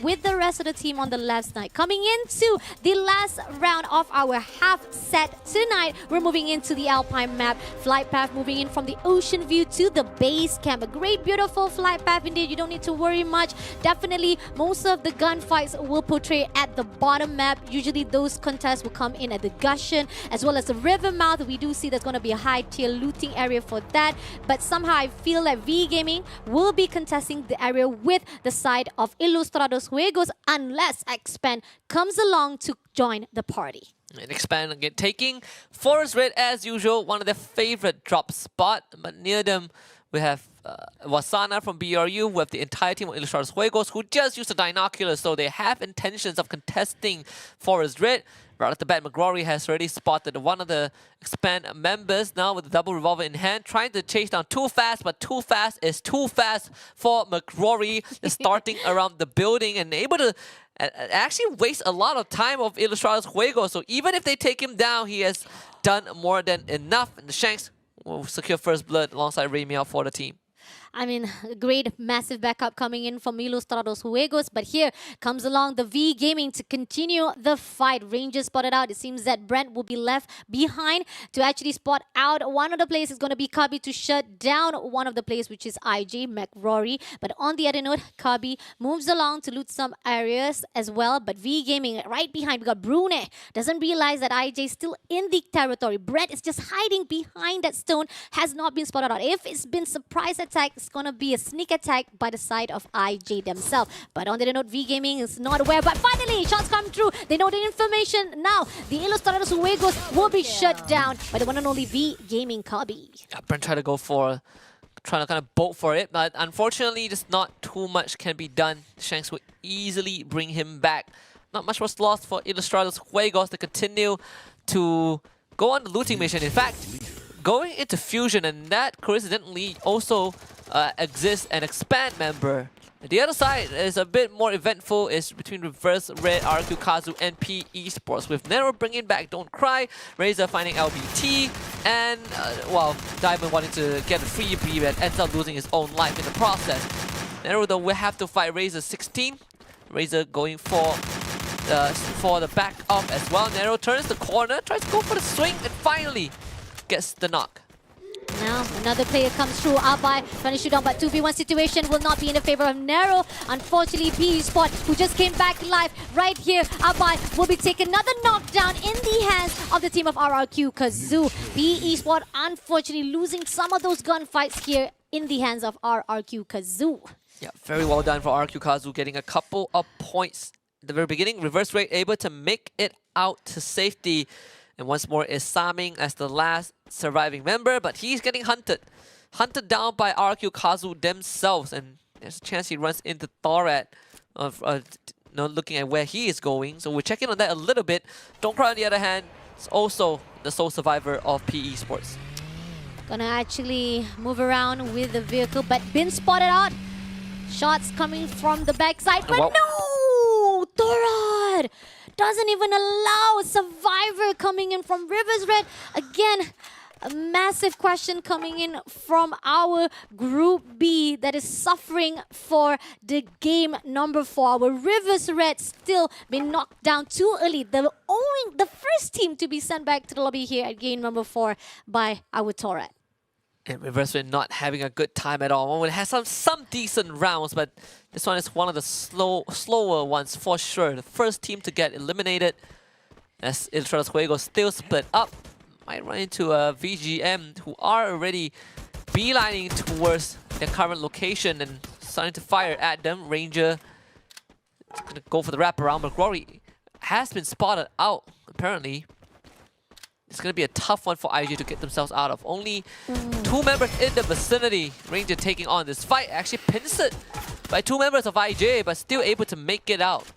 with the rest of the team on the left side. Coming into the last round of our half set tonight, we're moving into the Alpine map. Flight path moving in from the ocean view to the base camp. A great, beautiful flight path indeed. You don't need to worry much. Definitely, most of the gunfights will portray at the bottom map. Usually, those contests will come in at the Gushen as well as the river mouth. We do see there's going to be a high tier looting area for that. But somehow I feel like V Gaming will be contesting the area with the side of Ilustrados Juegos unless Expand comes along to join the party. And Expand again taking Forest Red as usual, one of their favorite drop spot. But near them we have Wasana from BRU with the entire team of Ilustrados Juegos who just used the binoculars, so they have intentions of contesting Forest Red. Right off the bat, McGrory has already spotted one of the Expand members now with the double revolver in hand, trying to chase down Too Fast, but Too Fast is too fast for McGrory, starting around the building and able to actually waste a lot of time of Ilustrados Juegos. So even if they take him down, he has done more than enough. And the Shanks will secure first blood alongside Ramiel for the team. I mean, a great, massive backup coming in from Ilustrados Juegos. But here comes along the V Gaming to continue the fight. Rangers spotted out. It seems that Brent will be left behind to actually spot out. One of the players is going to be Kabi to shut down one of the players, which is IJ McRory. But on the other note, Kabi moves along to loot some areas as well. But V Gaming right behind. We got Brune. Doesn't realize that IJ is still in the territory. Brent is just hiding behind that stone. Has not been spotted out. If it's been surprise attack, it's going to be a sneak attack by the side of IJ themselves. But on the other note, V Gaming is not aware. But finally, shots come through. They know the information. Now, the Ilustrados Juegos will be shut down by the one and only V Gaming Kabi. Yeah, Brent trying to kind of bolt for it, but unfortunately, just not too much can be done. Shanks will easily bring him back. Not much was lost for Ilustrados Juegos to continue to go on the looting mission. In fact, going into Fusion, and that coincidentally also exists an Expand member. The other side is a bit more eventful, is between Reverse Red, RQ Kazu, and P Esports. With Nero bringing back Don't Cry, Razor finding LBT, and well, Diamond wanting to get a freebie but ends up losing his own life in the process. Nero though will have to fight Razor 16. Razor going for the back up as well. Nero turns the corner, tries to go for the swing, and finally gets the knock. Now, another player comes through. Abai trying to shoot down, but 2v1 situation will not be in the favor of Nero. Unfortunately, P Spot, who just came back live right here, Abai will be taking another knockdown in the hands of the team of RRQ Kazoo. P Spot, unfortunately, losing some of those gunfights here in the hands of RRQ Kazoo. Yeah, very well done for RQ Kazu, getting a couple of points at the very beginning. Reverse Rate able to make it out to safety. And once more is Saming as the last surviving member, but he's getting hunted. Hunted down by RQ Kazu themselves, and there's a chance he runs into Thorat, looking at where he is going. So we're checking on that a little bit. Don't Cry on the other hand is also the sole survivor of PE Sports. Gonna actually move around with the vehicle, but been spotted out. Shots coming from the backside, but no! Thorat doesn't even allow a survivor coming in from Rivers Red. Again, a massive question coming in from our Group B that is suffering for the game number 4. Our Rivers Red still been knocked down too early. The first team to be sent back to the lobby here at game number 4 by our Thorat. And Reverse Red not having a good time at all. It has some decent rounds, but this one is one of the slower ones for sure. The first team to get eliminated as Ilustrados Juegos still split up. Might run into a VGM who are already beelining towards their current location and starting to fire at them. Ranger is going to go for the wraparound, but Rory has been spotted out apparently. It's going to be a tough one for IG to get themselves out of. Only 2 members in the vicinity. Ranger taking on this fight. Actually pincered by 2 members of IJ, but still able to make it out.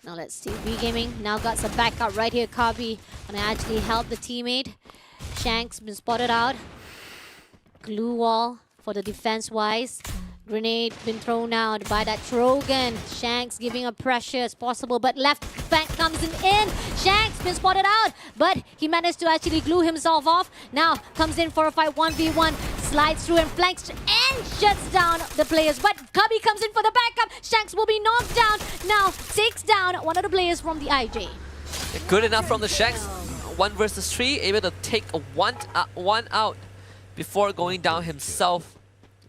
Now let's see. V Gaming now got some backup right here. Kabi gonna actually help the teammate. Shanks been spotted out. Glue wall for the defense-wise. Grenade been thrown out by that Trogan. Shanks giving a pressure as possible, but left flank comes in. Shanks been spotted out, but he managed to actually glue himself off. Now comes in for a fight 1v1. slides through and flanks and shuts down the players. But Cubby comes in for the backup. Shanks will be knocked down. Now takes down one of the players from the IJ. Good enough from the Shanks. 1 versus 3, able to take a one out before going down himself.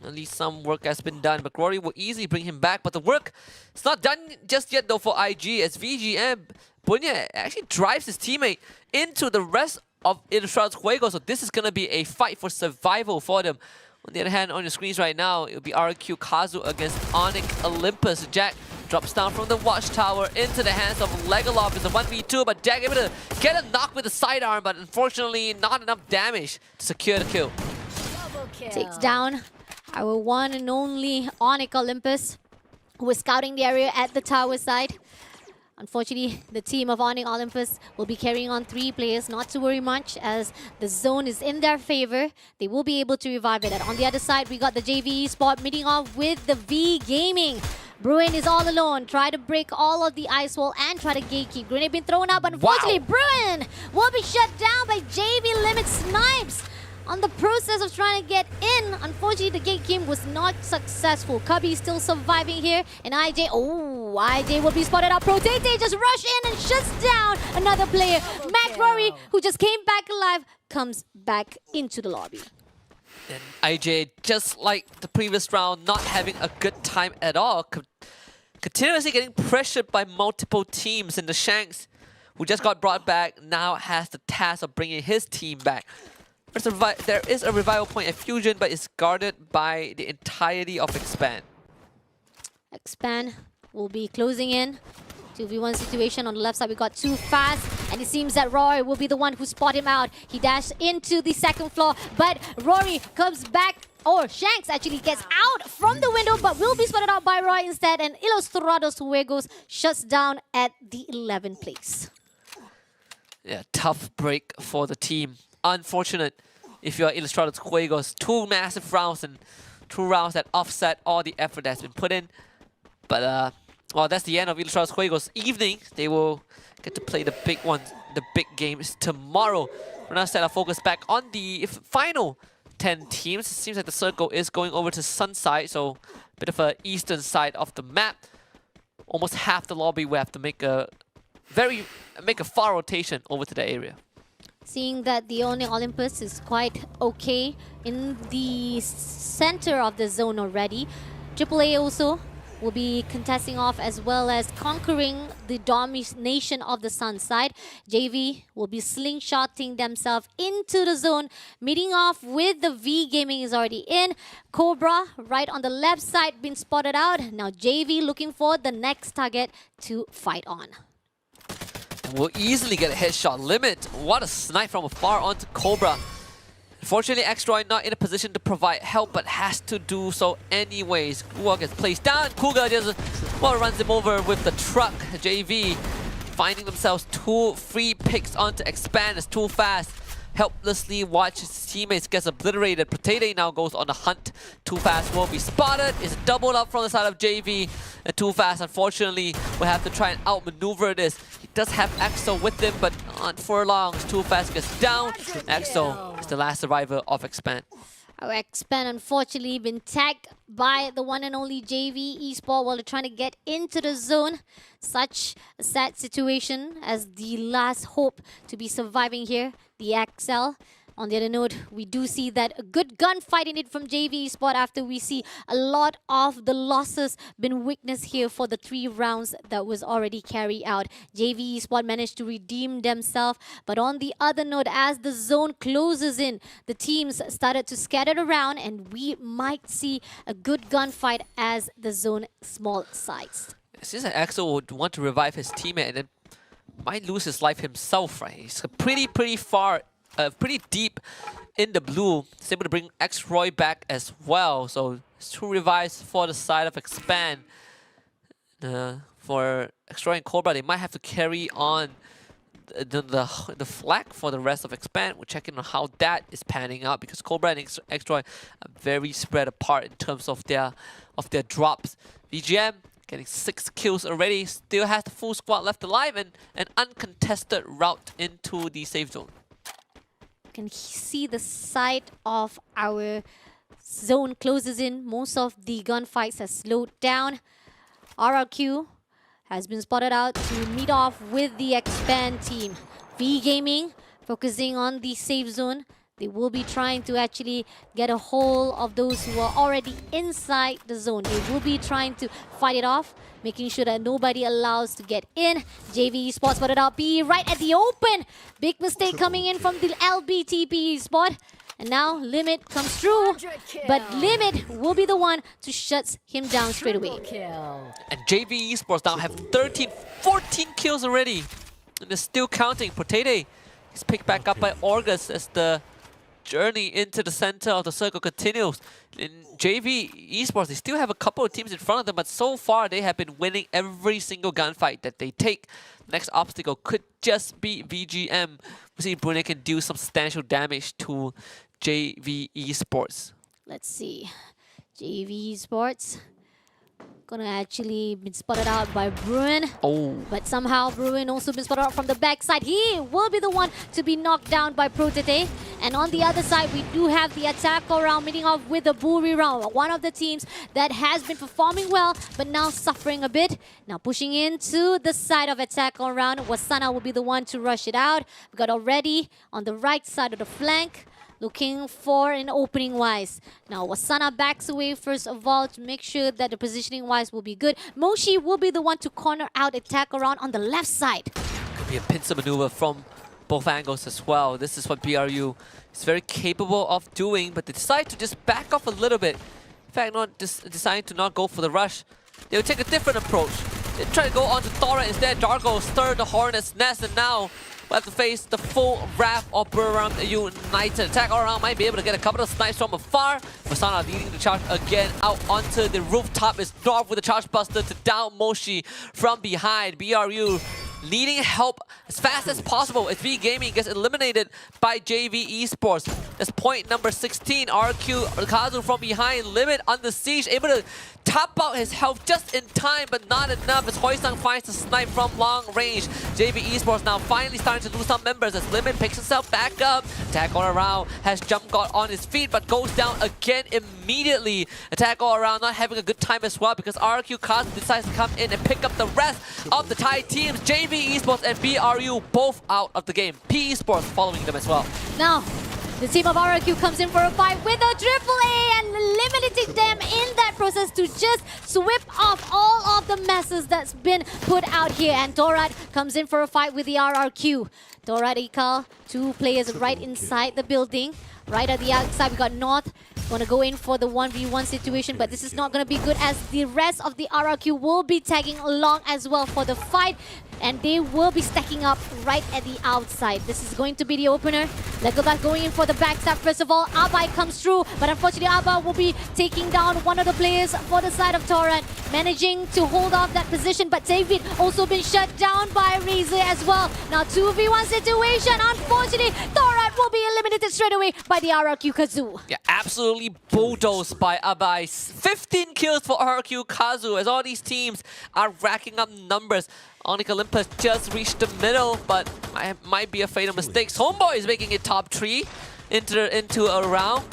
At least some work has been done, but Rory will easily bring him back. But the work is not done just yet though for IG, as VGM Bunya actually drives his teammate into the rest of Ilustrados Juego. So this is going to be a fight for survival for them. On the other hand, on your screens right now, it will be RQ Kazu against Onyx Olympus. Jack drops down from the watchtower into the hands of Legolov. It's a 1v2, but Jack able to get a knock with the sidearm, but unfortunately not enough damage to secure the kill. Takes down our one and only Onyx Olympus, who is scouting the area at the tower side. Unfortunately, the team of Onyx Olympus will be carrying on 3 players. Not to worry much, as the zone is in their favor. They will be able to revive it. And on the other side, we got the JV Esports meeting off with the V Gaming. Bruin is all alone. Try to break all of the ice wall and try to gatekeep. Grenade been thrown up. Unfortunately, Bruin will be shut down by JV Limit Snipes. On the process of trying to get in, unfortunately the gate game was not successful. Cubby still surviving here, and IJ will be spotted out. Protete just rush in and shuts down another player. Mac Rory, who just came back alive, comes back into the lobby. And IJ, just like the previous round, not having a good time at all. Continuously getting pressured by multiple teams, and the Shanks, who just got brought back, now has the task of bringing his team back. There is a revival point at Fusion, but it's guarded by the entirety of Expand. Expand will be closing in. 2v1 situation on the left side. We got too fast, and it seems that Rory will be the one who spot him out. He dashed into the second floor, but Rory comes back, or Shanks actually gets out from the window, but will be spotted out by Roy instead, and Ilustrados Juegos shuts down at the 11th place. Yeah, tough break for the team. Unfortunate if you're Ilustrados Juegos. 2 massive rounds and 2 rounds that offset all the effort that's been put in. But well, that's the end of Ilustrados Juegos evening. They will get to play the big ones, the big games tomorrow. We're now set our focus back on the final 10 teams. It seems like the circle is going over to Sunside, so a bit of a eastern side of the map. Almost half the lobby will have to make a far rotation over to that area. Seeing that the Onyx Olympus is quite okay in the center of the zone already. AAA also will be contesting off, as well as conquering the domination of the Sun side. JV will be slingshotting themselves into the zone, meeting off with the V Gaming is already in. Cobra right on the left side been spotted out. Now JV looking for the next target to fight on. Will easily get a headshot. Limit, what a snipe from afar onto Cobra. Unfortunately, Xtroy not in a position to provide help, but has to do so anyways. Kuga gets placed down. Kuga just runs him over with the truck. JV finding themselves 2 free picks onto Expand. It's too fast. Helplessly watch his teammates gets obliterated. Potato now goes on the hunt. Too fast will be spotted. It's doubled up from the side of JV. And Too fast, unfortunately, will have to try and outmaneuver this. He does have Exo with him, but not for long. Too fast gets down. Exo is the last survivor of Expand. Our Expand unfortunately been tagged by the one and only JV Esports while they're trying to get into the zone. Such a sad situation as the last hope to be surviving here, the XL. On the other note, we do see that a good gunfight in it from JV Esports after we see a lot of the losses been witnessed here for the 3 rounds that was already carried out. JV Esports managed to redeem themselves, but on the other note, as the zone closes in, the teams started to scatter around, and we might see a good gunfight as the zone small size. It seems like Axel would want to revive his teammate and then might lose his life himself, right? He's pretty far, pretty deep in the blue. He's able to bring X-Roy back as well. So it's 2 revives for the side of Expand. For X-Roy and Cobra, they might have to carry on the flag for the rest of Expand. We're checking on how that is panning out, because Cobra and X-Roy are very spread apart in terms of their drops. VGM getting 6 kills already, still has the full squad left alive, and an uncontested route into the safe zone. You can see the side of our zone closes in, most of the gunfights have slowed down. RRQ has been spotted out to meet off with the Expand team. V Gaming focusing on the safe zone. They will be trying to actually get a hold of those who are already inside the zone. They will be trying to fight it off, making sure that nobody allows to get in. JV Esports spotted out B right at the open. Big mistake coming in from the LBTP spot. And now Limit comes through, but Limit will be the one to shut him down straight away. And JV Esports now have 14 kills already. And they're still counting. Potato is picked back up by August as the journey into the center of the circle continues. In JV Esports, they still have a couple of teams in front of them, but so far they have been winning every single gunfight that they take. Next obstacle could just be VGM. We see Brunei can do substantial damage to JV Esports. Let's see. JV Esports gonna actually been spotted out by Bruin. Oh. But somehow Bruin also been spotted out from the backside. He will be the one to be knocked down by Protete. And on the other side, we do have the attack round meeting off with the Buri round. One of the teams that has been performing well, but now suffering a bit. Now pushing into the side of attack round. Wasana will be the one to rush it out. We got already on the right side of the flank, looking for an opening wise. Now Wasana backs away first of all to make sure that the positioning wise will be good. Moshi will be the one to corner out attack around on the left side. Could be a pincer maneuver from both angles as well. This is what BRU is very capable of doing, but they decide to just back off a little bit. In fact, deciding to not go for the rush. They'll take a different approach. They try to go onto Thora instead. Dargo stir the Hornet's nest, and now we'll have to face the full wrath of Buram United. Attack all around, might be able to get a couple of snipes from afar. Fasana leading the charge again out onto the rooftop. Is North with the charge buster to down Moshi from behind. BRU needing help as fast as possible as V Gaming gets eliminated by JV Esports. That's point number 16. RQ Kazu from behind. Limit under siege, able to top out his health just in time, but not enough as Hoisang finds the snipe from long range. JV Esports now finally starting to lose some members as Limit picks himself back up. Attack all around has jump got on his feet, but goes down again immediately. Attack all around not having a good time as well because RQ Kazu decides to come in and pick up the rest of the Thai teams. JV Esports and BRU both out of the game. P Esports following them as well. Now, the team of RRQ comes in for a fight with a triple A and limiting them in that process to just sweep off all of the messes that's been put out here. And Torat comes in for a fight with the RRQ. Torat Ikal, two players right inside the building. Right at the outside, we got North. Want to go in for the 1v1 situation, but this is not going to be good as the rest of the RRQ will be tagging along as well for the fight. And they will be stacking up right at the outside. This is going to be the opener. Legolas going in for the backstab first of all. Abai comes through, but unfortunately Abai will be taking down one of the players for the side of Torrent. Managing to hold off that position, but David also been shut down by Razor as well. Now 2v1 situation. Unfortunately, Torrent will be eliminated straight away by the RRQ Kazu. Yeah, absolutely bulldozed by Abai. 15 kills for RQ Kazu as all these teams are racking up numbers. Onyx Olympus just reached the middle, but might be a fatal mistake. Homeboy is making it top 3 into a round.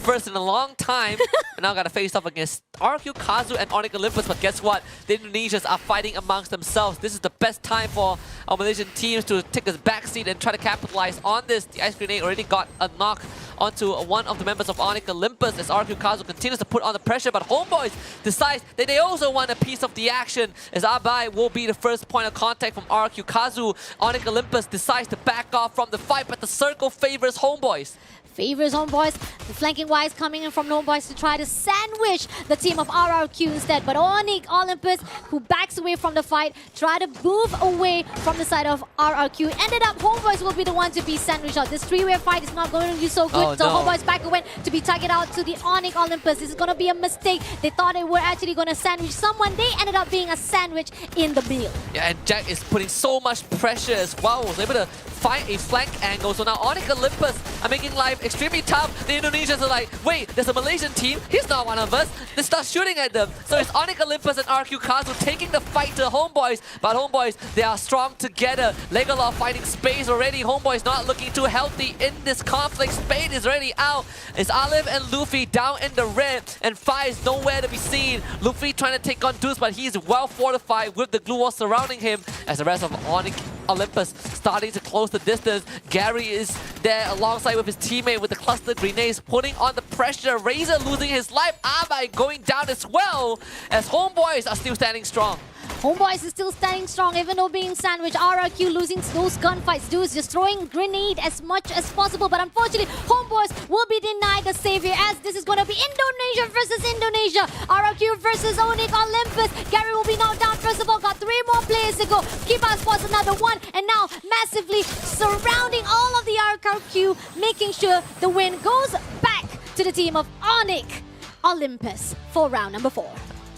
First in a long time. And now got to face off against RQ Kazu and Onyx Olympus. But guess what? The Indonesians are fighting amongst themselves. This is the best time for our Malaysian teams to take a backseat and try to capitalize on this. The ice grenade already got a knock onto one of the members of Onyx Olympus as RQ Kazu continues to put on the pressure, but Homeboys decides that they also want a piece of the action as Abai will be the first point of contact from RQ Kazu. Onyx Olympus decides to back off from the fight, but the circle favors Homeboys. Favors Homeboys. The flanking wise coming in from Homeboys to try to sandwich the team of RRQ instead. But Onyx Olympus, who backs away from the fight, try to move away from the side of RRQ. Ended up, Homeboys will be the one to be sandwiched out. This three-way fight is not going to be so good. Oh, so no. Homeboys back away to be targeted out to the Onyx Olympus. This is going to be a mistake. They thought they were actually going to sandwich someone. They ended up being a sandwich in the middle. Yeah, and Jack is putting so much pressure as well. Was able to find a flank angle. So now Onyx Olympus are making life extremely tough. The Indonesians are like, wait, there's a Malaysian team. He's not one of us. They start shooting at them. So it's Onyx Olympus and RQ Kazu taking the fight to Homeboys. But Homeboys, they are strong together. Legalov finding space already. Homeboys not looking too healthy in this conflict. Spade is already out. It's Olive and Luffy down in the red. And Fi is nowhere to be seen. Luffy trying to take on Deuce, but he's well fortified with the glue wall surrounding him. As the rest of Onyx Olympus starting to close the distance. Gary is there alongside with his teammate with the cluster grenades, putting on the pressure. Razor losing his life. Abai going down as well, as Homeboys are still standing strong. Homeboys is still standing strong even though being sandwiched. RRQ losing those gunfights. Dudes just throwing grenade as much as possible. But unfortunately, Homeboys will be denied the savior as this is going to be Indonesia versus Indonesia. RRQ versus Onyx Olympus. Gary will be knocked down first of all. Got 3 more players to go. Kiba spots another one. And now massively surrounding all of the RRQ, making sure the win goes back to the team of Onyx Olympus for round number 4.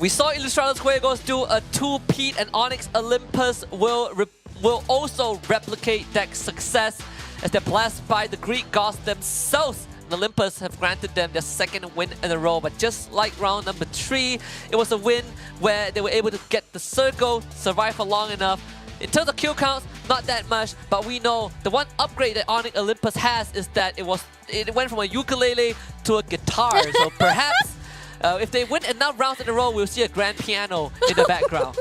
We saw Ilustrados Juegos do a 2-peat, and Onyx Olympus will also replicate that success as they're blessed by the Greek gods themselves. And Olympus have granted them their 2nd win in a row, but just like round number 3, it was a win where they were able to get the circle, survive for long enough. In terms of kill counts, not that much, but we know the one upgrade that Onyx Olympus has is that it went from a ukulele to a guitar, so perhaps if they win enough rounds in a row, we'll see a grand piano in the background.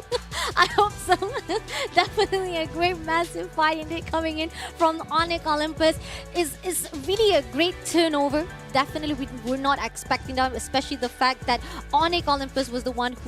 I hope so. Definitely a great massive fight indeed coming in from Onyx Olympus. Is really a great turnover. Definitely we're not expecting that, especially the fact that Onyx Olympus was the one who